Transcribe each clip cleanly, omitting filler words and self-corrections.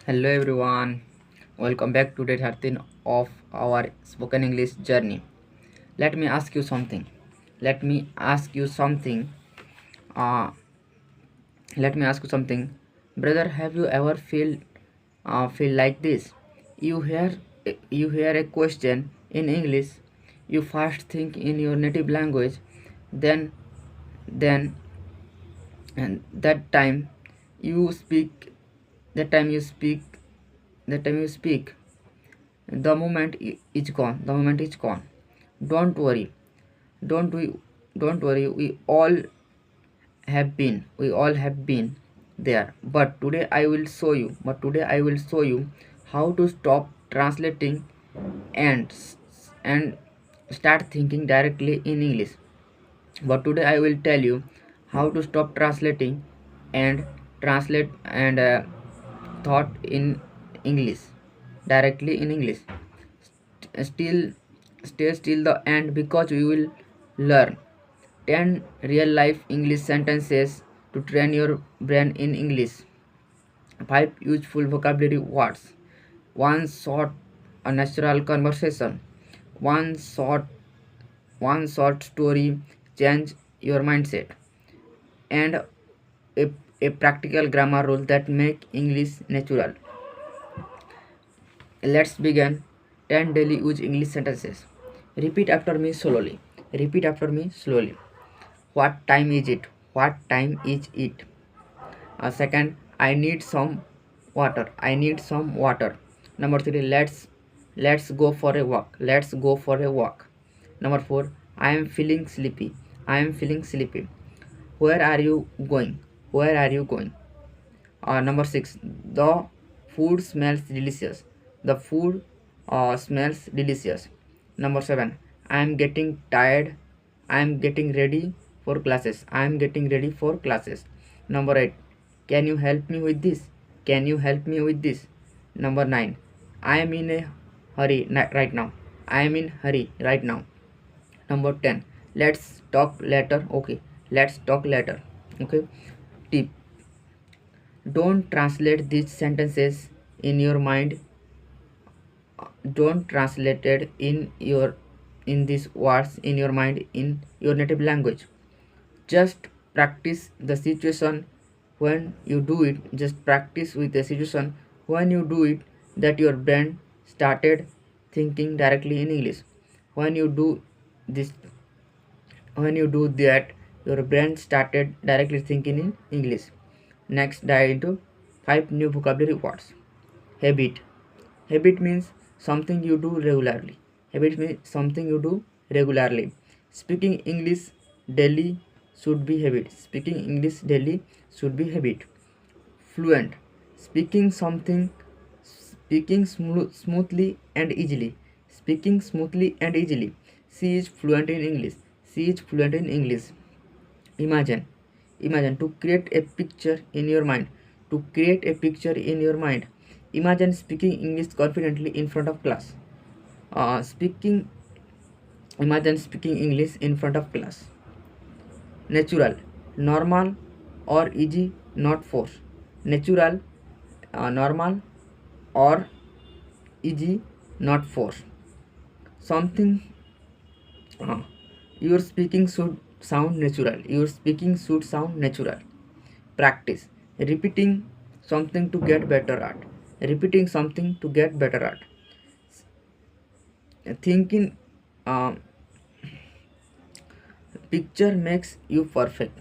Hello everyone, welcome back to day 13 of our spoken English journey. Let me ask you something. Let me ask you something. Uh, Let me ask you something. Brother, have you ever feel like this? You hear you hear a question in English, you first think in your native language, then then and you speak that time you speak that time you speak the is gone, the moment is gone. Don't worry, don't we don't worry, we all have been there, but today I will show you how to stop translating and start thinking directly in English. But today I will tell you how to stop translating and translate and thought in English, directly in English. Still stay till the end, because we will learn 10 real life English sentences to train your brain in English, 5 useful vocabulary words, one short a natural conversation, one short one short story change your mindset, and a practical grammar rule that make English natural. Let's begin. 10 daily use English sentences. Repeat after me slowly. Repeat after me slowly. What time is it? What time is it? Second, I need some water. I need some water. Number 3, let's go for a walk. Let's go for a walk. Number 4, I am feeling sleepy. I am feeling sleepy. Where are you going? Where are you going? Number 6, the food smells delicious. The food smells delicious. Number 7, I am getting tired. I am getting ready for classes. I am getting ready for classes. Number 8, can you help me with this? Can you help me with this? Number 9, I am in a hurry right now. I am in hurry right now. Number 10, let's talk later. Okay, let's talk later. Okay. Tip: don't translate these sentences in your mind. Don't translate it in these words in your mind in your native language. Just practice the situation when you do it. Just practice with the situation when you do it, that your brain started thinking directly in English. When you do this, when you do that, your brain started directly thinking in English. Next, dive into 5 new vocabulary words. Habit. Habit means something you do regularly. Habit means something you do regularly. Speaking English daily should be habit. Speaking English daily should be habit. Fluent. Speaking something, smoothly and easily. Speaking smoothly and easily. She is fluent in English. She is fluent in English. Imagine. Imagine, to create a picture in your mind. To create a picture in your mind. Imagine speaking English confidently in front of class. Speaking Imagine speaking English in front of class. Natural. Normal or easy, not force. Natural, normal or easy, not force. Something, uh, your speaking should sound natural. Your speaking should sound natural. Practice. Repeating something to get better at. Repeating something to get better at. Thinking, picture makes you perfect.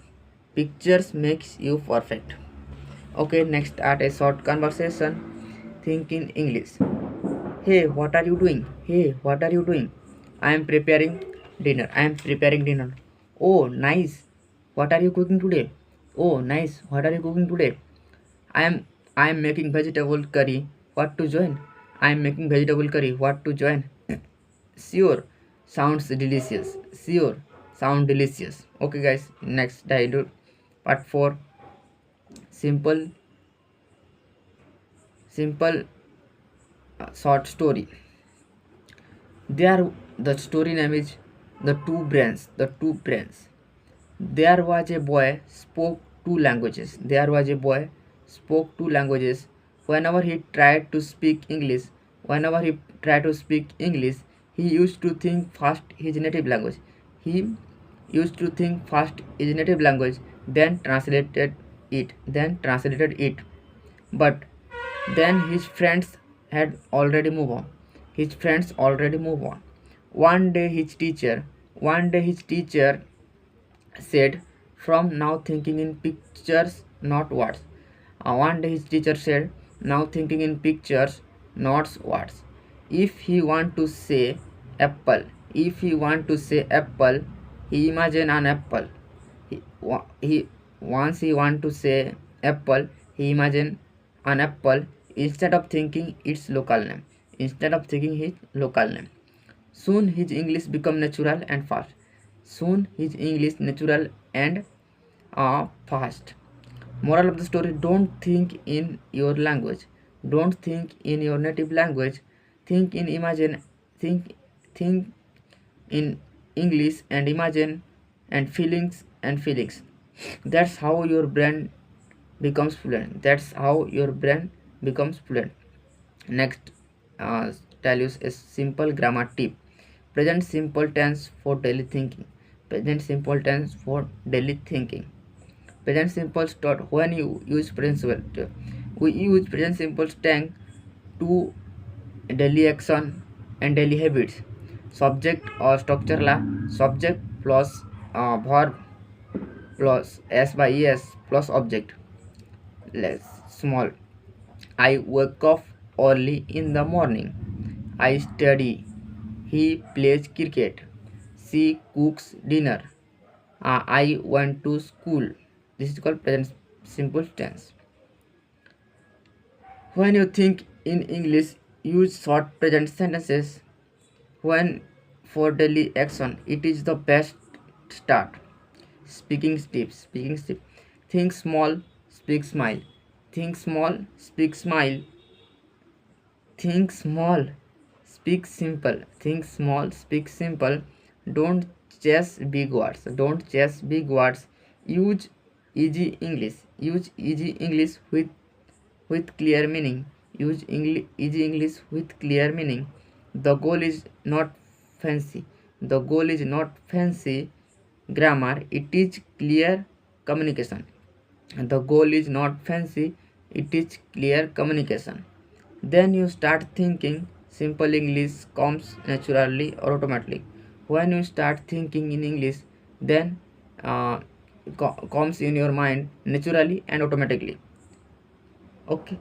Pictures makes you perfect. Okay, next, at a short conversation. Think in English. Hey, what are you doing? Hey, what are you doing? I am preparing dinner. I am preparing dinner. Oh, nice. What are you cooking today? Oh, nice. What are you cooking today? I am I am making vegetable curry. What to join? I am making vegetable curry. What to join? Sure. Sounds delicious. Sure. Sound delicious. Okay, guys. Next, dialogue part 4. Simple simple short story. There, the story name is the two brains. The two brains. There was a boy spoke two languages. There was a boy spoke two languages. Whenever he tried to speak English, whenever he tried to speak English, he used to think first his native language. He used to think first his native language, then translated it. But then his friends had already moved on. His friends already moved on. One day his teacher said, "From now thinking in pictures, not words." One day his teacher said, "Now thinking in pictures, not words." If he want to say apple, if he want to say apple, he imagine an apple. He once he want to say apple, he imagine an apple instead of thinking its local name. Instead of thinking his local name. Soon his English become natural and fast. Soon his English natural and fast. Moral of the story: don't think in your language. Don't think in your native language. Think in imagine. Think in English and imagine and feelings. That's how your brain becomes fluent. That's how your brain becomes fluent. Next, tell you a simple grammar tip. Present simple tense for daily thinking. Present simple tense for daily thinking. Present simple start when you use present simple. We use present simple tense to daily action and daily habits. Subject or structure la subject plus verb plus s by es plus object. Less small. I wake up early in the morning. I study. He plays cricket. She cooks dinner. I went to school. This is called present simple tense. When you think in English, use short present sentences. When for daily action, it is the best start. Speaking tips. Speaking tips. Think small, speak smile. Think small, speak smile. Think small, speak simple. Think small, speak simple. Don't chase big words. Don't chase big words. Use easy English. Use easy English with clear meaning. Use easy English with clear meaning. The goal is not fancy. The goal is not fancy grammar. It is clear communication. The goal is not fancy. It is clear communication. Then you start thinking. Simple English comes naturally or automatically. When you start thinking in English, then comes in your mind naturally and automatically. Okay.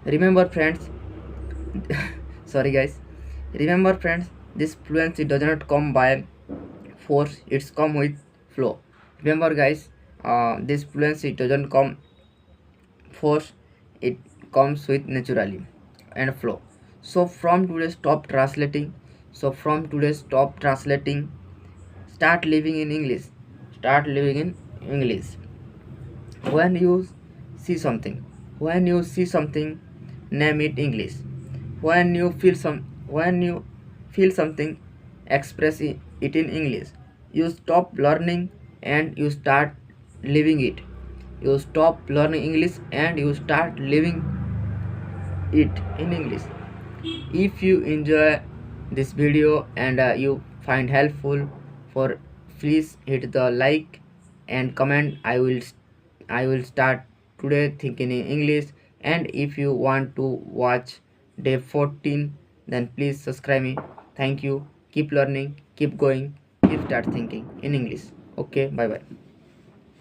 Remember, friends. Sorry, guys. Remember, friends. This fluency does not come by force. It's come with flow. Remember, guys. This fluency doesn't come force, it comes with naturally and flow. So from today stop translating. Start living in English. Start living in English. When you see something, name it English. When you feel something, express it in English. You stop learning and you start living it. You stop learning English and you start living it in English. If you enjoy this video and you find helpful, for please hit the like and comment. I will start today thinking in English. And if you want to watch day 14, then please subscribe me. Thank you. Keep learning, keep going, keep start thinking in English. Okay, bye bye.